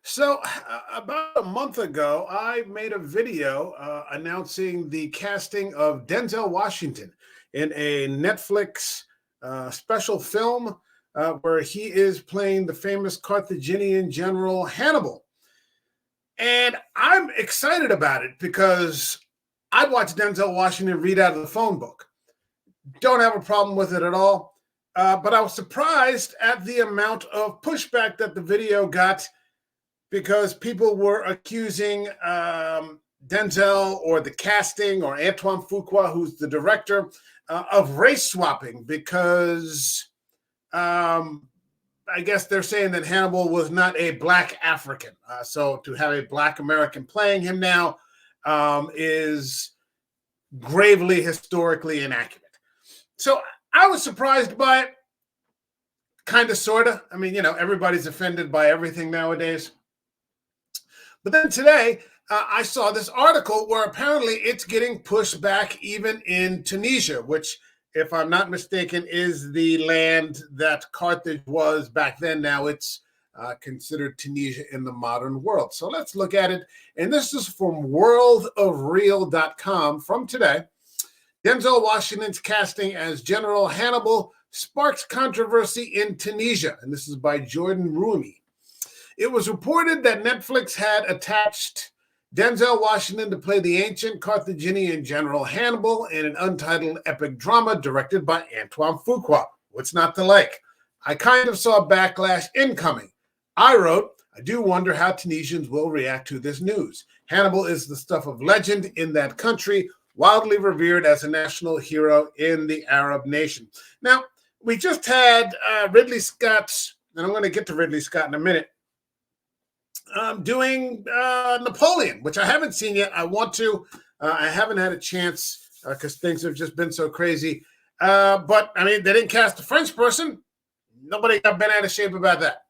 About a month ago, I made a video announcing the casting of Denzel Washington in a Netflix special film where he is playing the famous Carthaginian general Hannibal. And I'm excited about it because I watched Denzel Washington read out of the phone book. Don't have a problem with it at all. But I was surprised at the amount of pushback that the video got because people were accusing Denzel or the casting or Antoine Fuqua, who's the director, of race swapping because I guess they're saying that Hannibal was not a black African. So to have a black American playing him now is gravely historically inaccurate. So I was surprised by it, kind of, sort of. I mean, everybody's offended by everything nowadays. But then today, I saw this article where apparently it's getting pushed back even in Tunisia, which, if I'm not mistaken, is the land that Carthage was back then. Now it's considered Tunisia in the modern world. So let's look at it. And this is from worldofreal.com from today. Denzel Washington's casting as General Hannibal sparks controversy in Tunisia. And this is by Jordan Rumi. It was reported that Netflix had attached Denzel Washington to play the ancient Carthaginian general Hannibal in an untitled epic drama directed by Antoine Fuqua. What's not to like? I kind of saw Backlash incoming. I wrote, I do wonder how Tunisians will react to this news. Hannibal is the stuff of legend in that country, wildly revered as a national hero in the Arab nation. Now, we just had Ridley Scott's, and I'm going to get to Ridley Scott in a minute, doing Napoleon, which I haven't seen yet. I want to. I haven't had a chance because things have just been so crazy. But, I mean, they didn't cast a French person. Nobody got bent out of shape about that.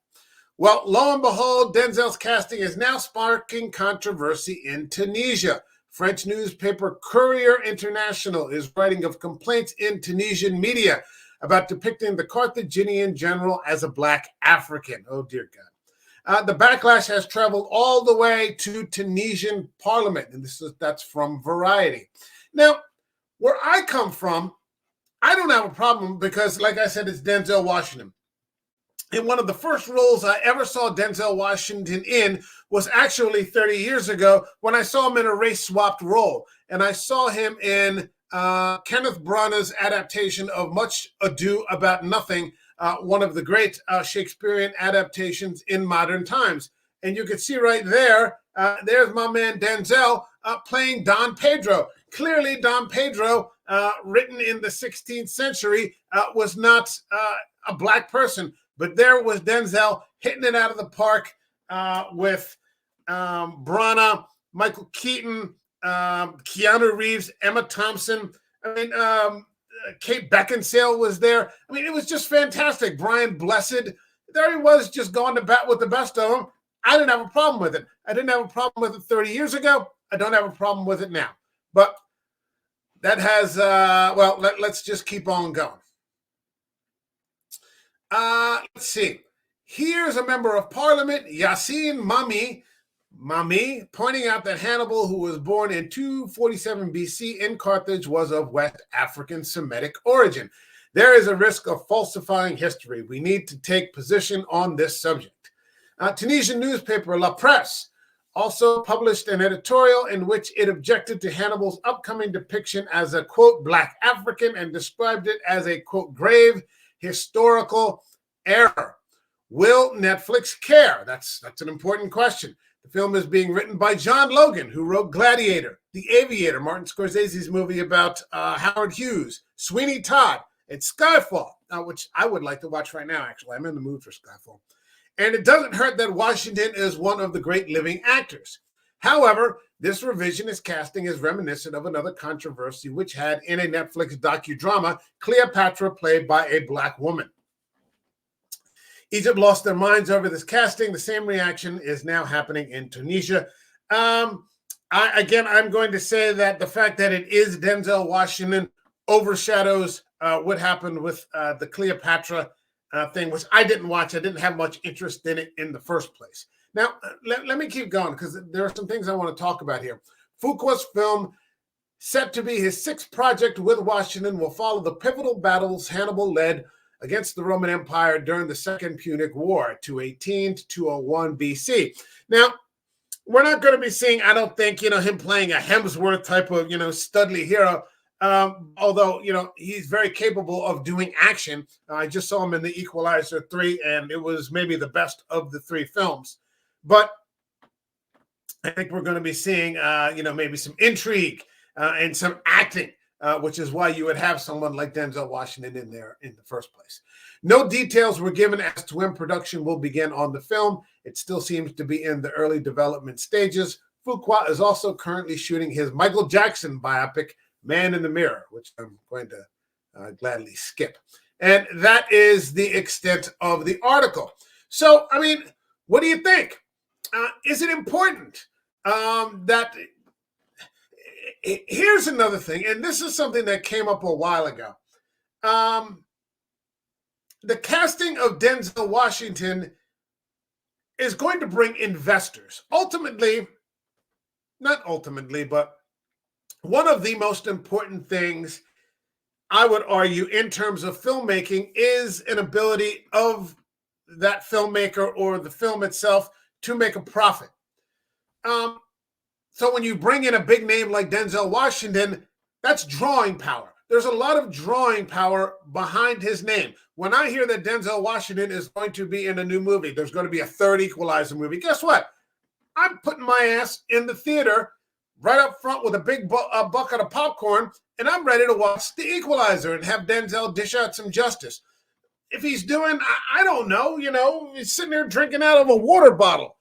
Well, lo and behold, Denzel's casting is now sparking controversy in Tunisia. French newspaper Courrier International is writing of complaints in Tunisian media about depicting the Carthaginian general as a black African. Oh, dear God. The backlash has traveled all the way to Tunisian parliament, and that's from Variety. Now, where I come from, I don't have a problem because, like I said, it's Denzel Washington. And one of the first roles I ever saw Denzel Washington in was actually 30 years ago when I saw him in a race-swapped role. And I saw him in Kenneth Branagh's adaptation of Much Ado About Nothing, one of the great Shakespearean adaptations in modern times. And you can see right there, there's my man Denzel playing Don Pedro. Clearly, Don Pedro, written in the 16th century, was not a black person. But there was Denzel hitting it out of the park with Branagh, Michael Keaton, Keanu Reeves, Emma Thompson. I mean, Kate Beckinsale was there. I mean, it was just fantastic. Brian Blessed, there he was, just going to bat with the best of them. I didn't have a problem with it. I didn't have a problem with it 30 years ago. I don't have a problem with it now. But that has, let's just keep on going. Let's see. Here's a member of parliament, Yassine Mami, pointing out that Hannibal, who was born in 247 BC in Carthage, was of West African Semitic origin. There is a risk of falsifying history. We need to take position on this subject. Tunisian newspaper La Presse also published an editorial in which it objected to Hannibal's upcoming depiction as a, quote, black African and described it as a, quote, grave historical error. Will Netflix care? That's an important question. The film is being written by John Logan, who wrote Gladiator, The Aviator, Martin Scorsese's movie about Howard Hughes, Sweeney Todd, and Skyfall, which I would like to watch right now, actually. I'm in the mood for Skyfall. And it doesn't hurt that Washington is one of the great living actors. However, this revisionist casting is reminiscent of another controversy which had in a Netflix docudrama Cleopatra played by a black woman. Egypt lost their minds over this casting. The same reaction is now happening in Tunisia. I'm going to say that the fact that it is Denzel Washington overshadows what happened with the Cleopatra thing, which I didn't watch. I didn't have much interest in it in the first place. Now, let me keep going because there are some things I want to talk about here. Fuqua's film, set to be his sixth project with Washington, will follow the pivotal battles Hannibal led against the Roman Empire during the Second Punic War, 218 to 201 BC. Now, we're not going to be seeing, I don't think, him playing a Hemsworth type of, studly hero. Although, he's very capable of doing action. I just saw him in The Equalizer 3, and it was maybe the best of the three films. But I think we're going to be seeing, maybe some intrigue and some acting, which is why you would have someone like Denzel Washington in there in the first place. No details were given as to when production will begin on the film. It still seems to be in the early development stages. Fuqua is also currently shooting his Michael Jackson biopic, Man in the Mirror, which I'm going to gladly skip. And that is the extent of the article. So, I mean, what do you think? Is it important that... Here's another thing, and this is something that came up a while ago. The casting of Denzel Washington is going to bring investors. Not ultimately, but one of the most important things, I would argue, in terms of filmmaking is an ability of that filmmaker or the film itself to make a profit. So when you bring in a big name like Denzel Washington, that's drawing power. There's a lot of drawing power behind his name. When I hear that Denzel Washington is going to be in a new movie, there's going to be a third Equalizer movie, guess what? I'm putting my ass in the theater right up front with a big bucket of popcorn, and I'm ready to watch The Equalizer and have Denzel dish out some justice. If he's doing, I don't know, he's sitting there drinking out of a water bottle.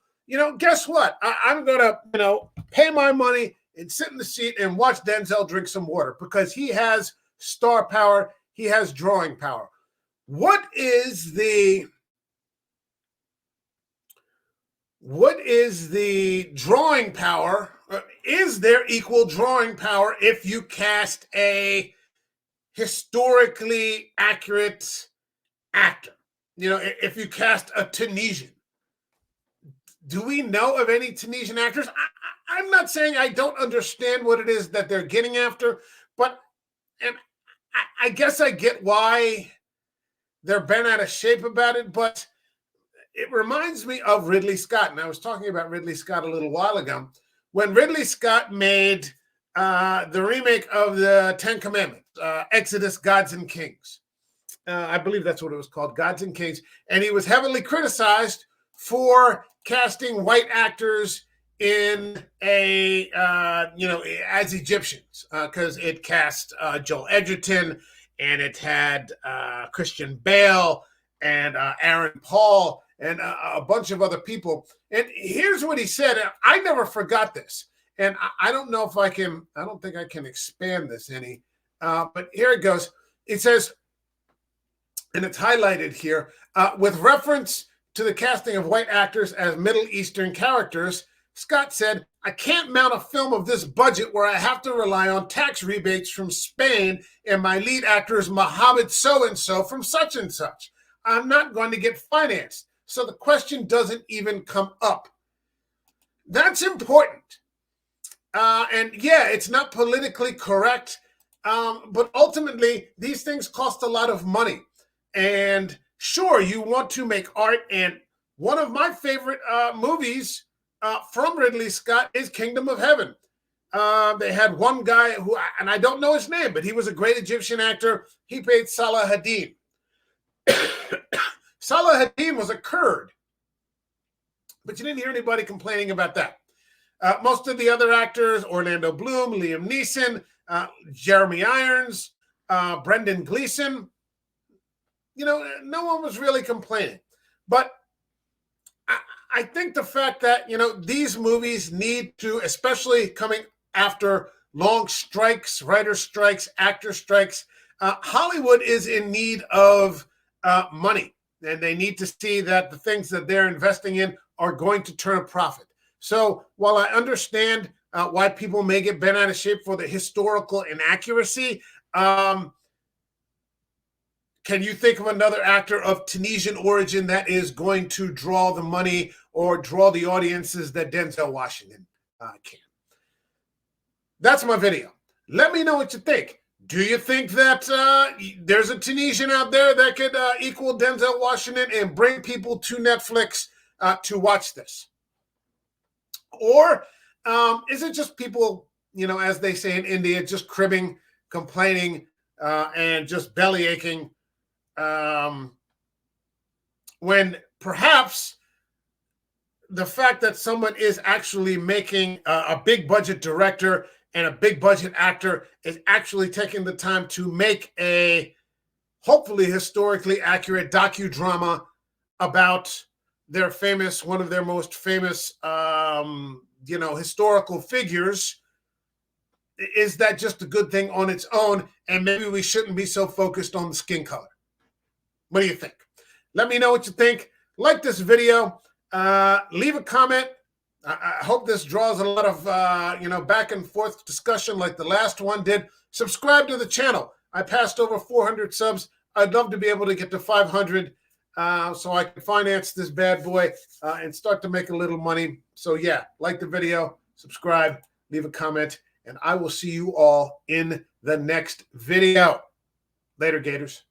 Guess what? I'm going to, pay my money and sit in the seat and watch Denzel drink some water because he has star power. He has drawing power. What is the drawing power? Is there equal drawing power if you cast a historically accurate actor? If you cast a Tunisian. Do we know of any Tunisian actors? I'm not saying I don't understand what it is that they're getting after, but I guess I get why they're bent out of shape about it, but it reminds me of Ridley Scott. And I was talking about Ridley Scott a little while ago. When Ridley Scott made the remake of the Ten Commandments, Exodus, Gods and Kings. I believe that's what it was called, Gods and Kings. And he was heavily criticized for casting white actors in as Egyptians, because it cast Joel Edgerton, and it had Christian Bale and Aaron Paul and a bunch of other people. And here's what he said. I never forgot this. And I don't know if I don't think I can expand this any, but here it goes. It says, and it's highlighted here, with reference to the casting of white actors as Middle Eastern characters, Scott said, I can't mount a film of this budget where I have to rely on tax rebates from Spain and my lead actor is Mohammed so-and-so from such and such. I'm not going to get financed. So the question doesn't even come up. That's important. And yeah, it's not politically correct, but ultimately these things cost a lot of money. And sure, you want to make art, and one of my favorite movies from Ridley Scott is Kingdom of Heaven. They had one guy who, and I don't know his name, but he was a great Egyptian actor. He played Salah ad-Din. Salah ad-Din was a Kurd, but you didn't hear anybody complaining about that. Most of the other actors, Orlando Bloom, Liam Neeson, Jeremy Irons, Brendan Gleeson, no one was really complaining. But I think the fact that, these movies need to, especially coming after long strikes, writer strikes, actor strikes, Hollywood is in need of money. And they need to see that the things that they're investing in are going to turn a profit. So while I understand why people may get bent out of shape for the historical inaccuracy, can you think of another actor of Tunisian origin that is going to draw the money or draw the audiences that Denzel Washington can. That's my video. Let me know what you think. Do you think that there's a Tunisian out there that could equal Denzel Washington and bring people to Netflix to watch this? Or is it just people, as they say in India, just cribbing, complaining, and just belly aching when perhaps the fact that someone is actually making a big budget director and a big budget actor is actually taking the time to make a hopefully historically accurate docudrama about one of their most famous, historical figures. Is that just a good thing on its own? And maybe we shouldn't be so focused on the skin color. What do you think? Let me know what you think. Like this video. Leave a comment. I hope this draws a lot of, back and forth discussion like the last one did. Subscribe to the channel. I passed over 400 subs. I'd love to be able to get to 500 so I can finance this bad boy and start to make a little money. So, yeah, like the video, subscribe, leave a comment, and I will see you all in the next video. Later, Gators.